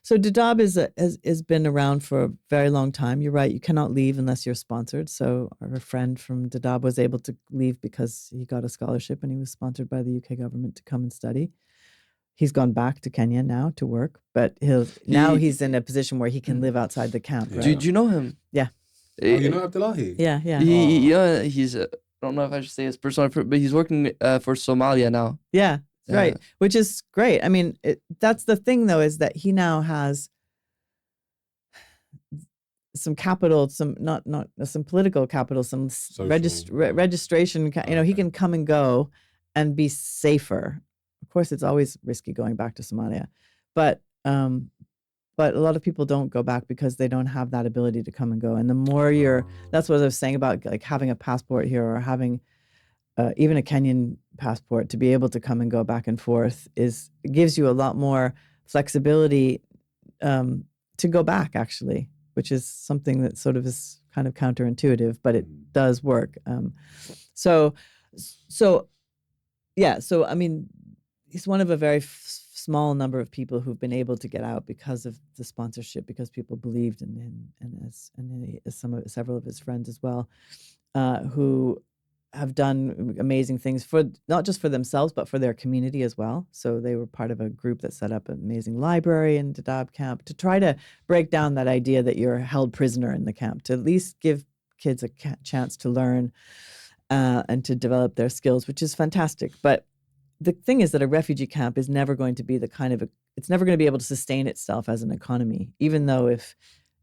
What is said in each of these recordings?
So DADAAB has been around for a very long time. You're right. You cannot leave unless you're sponsored. So our friend from DADAAB was able to leave because he got a scholarship and he was sponsored by the UK government to come and study. He's gone back to Kenya now to work, but he's in a position where he can live outside the camp. Yeah. Right? Do you know him? Yeah. Oh, you know Abdullahi? Yeah. He's I don't know if I should say his personal, but he's working for Somalia now. Yeah. Right, which is great. I mean, that's the thing, though, is that he now has some capital, some not some political capital, some registration. He can come and go and be safer. Of course, it's always risky going back to Somalia, but a lot of people don't go back because they don't have that ability to come and go. And the more that's what I was saying about like having a passport here or having even a Kenyan passport to be able to come and go back and forth gives you a lot more flexibility to go back, actually, which is something that sort of is kind of counterintuitive, but it does work. So I mean, he's one of a very small number of people who've been able to get out because of the sponsorship, because people believed in him, and several of his friends as well, who have done amazing things for not just for themselves, but for their community as well. So they were part of a group that set up an amazing library in DADAAB camp to try to break down that idea that you're held prisoner in the camp, to at least give kids a chance to learn and to develop their skills, which is fantastic. But the thing is that a refugee camp is never going to be it's never going to be able to sustain itself as an economy, even though if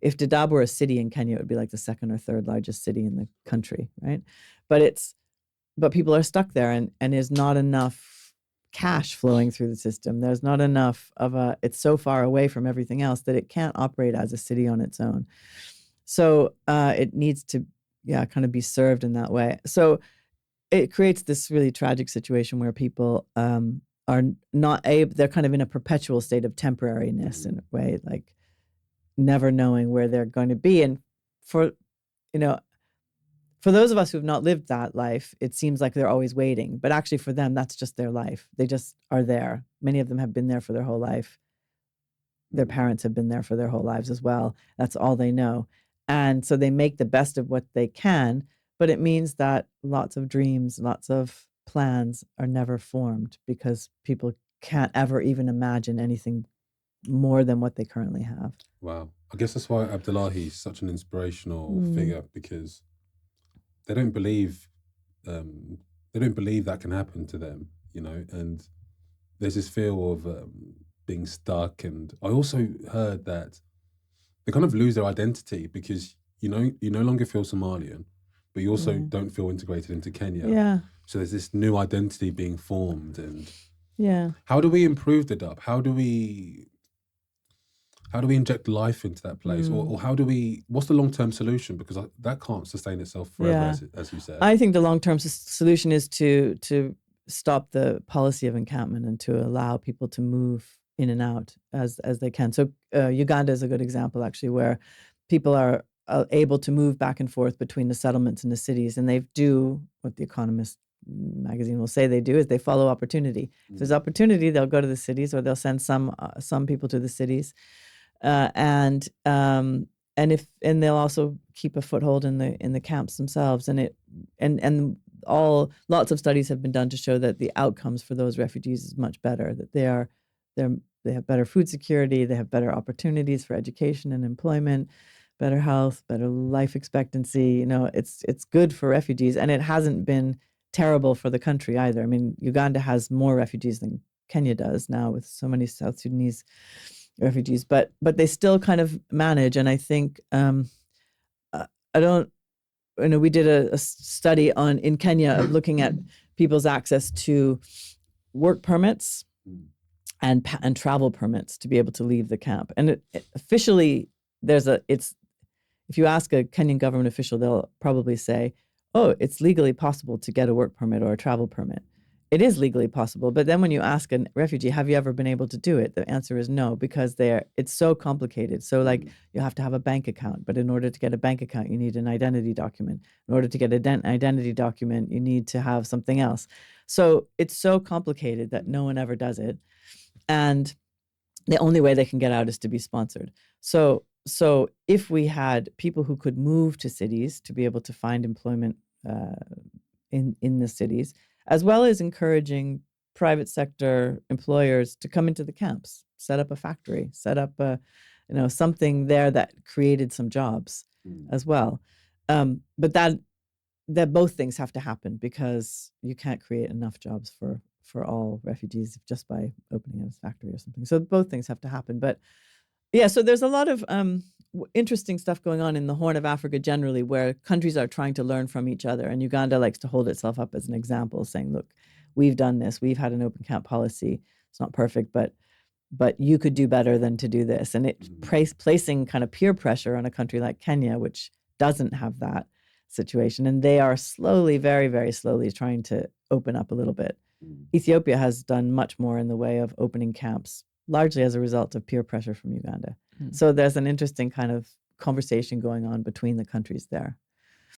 DADAAB were a city in Kenya, it would be like the second or third largest city in the country, right? But people are stuck there, and there's not enough cash flowing through the system. There's not enough it's so far away from everything else that it can't operate as a city on its own. So it needs to, kind of be served in that way. So it creates this really tragic situation where people are not able, they're kind of in a perpetual state of temporariness in a way, like never knowing where they're going to be. And for those of us who have not lived that life, it seems like they're always waiting. But actually for them, that's just their life. They just are there. Many of them have been there for their whole life. Their parents have been there for their whole lives as well. That's all they know. And so they make the best of what they can, but it means that lots of dreams, lots of plans are never formed because people can't ever even imagine anything more than what they currently have. Wow. I guess that's why Abdullahi is such an inspirational figure, because they don't believe that can happen to them, and there's this feel of being stuck. And I also heard that they kind of lose their identity because you no longer feel Somalian, but you also don't feel integrated into Kenya. Yeah. So there's this new identity being formed. And yeah, how do we improve the DAP? How do we inject life into that place? Or what's the long-term solution? Because that can't sustain itself forever, as you said. I think the long-term solution is to stop the policy of encampment and to allow people to move in and out as they can. So Uganda is a good example, actually, where people are able to move back and forth between the settlements and the cities, and they do what the Economist magazine will say they do is they follow opportunity. If there's opportunity, they'll go to the cities, or they'll send some people to the cities. And they'll also keep a foothold in the camps themselves, and lots of studies have been done to show that the outcomes for those refugees is much better. That they have better food security, they have better opportunities for education and employment, better health, better life expectancy. It's good for refugees, and it hasn't been terrible for the country either. I mean, Uganda has more refugees than Kenya does now, with so many South Sudanese refugees, but they still kind of manage. And I think we did a study in Kenya of looking at people's access to work permits and travel permits to be able to leave the camp. And officially, if you ask a Kenyan government official, they'll probably say, "Oh, it's legally possible to get a work permit or a travel permit." It is legally possible, but then when you ask a refugee, have you ever been able to do it? The answer is no, because it's so complicated. So you have to have a bank account, but in order to get a bank account, you need an identity document. In order to get an identity document, you need to have something else. So it's so complicated that no one ever does it. And the only way they can get out is to be sponsored. So if we had people who could move to cities to be able to find employment in the cities, as well as encouraging private sector employers to come into the camps, set up a factory, set up something there that created some jobs as well. But that both things have to happen, because you can't create enough jobs for all refugees just by opening a factory or something. So both things have to happen. But yeah, so there's a lot of interesting stuff going on in the Horn of Africa generally, where countries are trying to learn from each other. And Uganda likes to hold itself up as an example, saying, look, we've done this. We've had an open camp policy. It's not perfect, but you could do better than to do this. And it placing kind of peer pressure on a country like Kenya, which doesn't have that situation. And they are slowly, very, very slowly trying to open up a little bit. Ethiopia has done much more in the way of opening camps, largely as a result of peer pressure from Uganda. So there's an interesting kind of conversation going on between the countries there.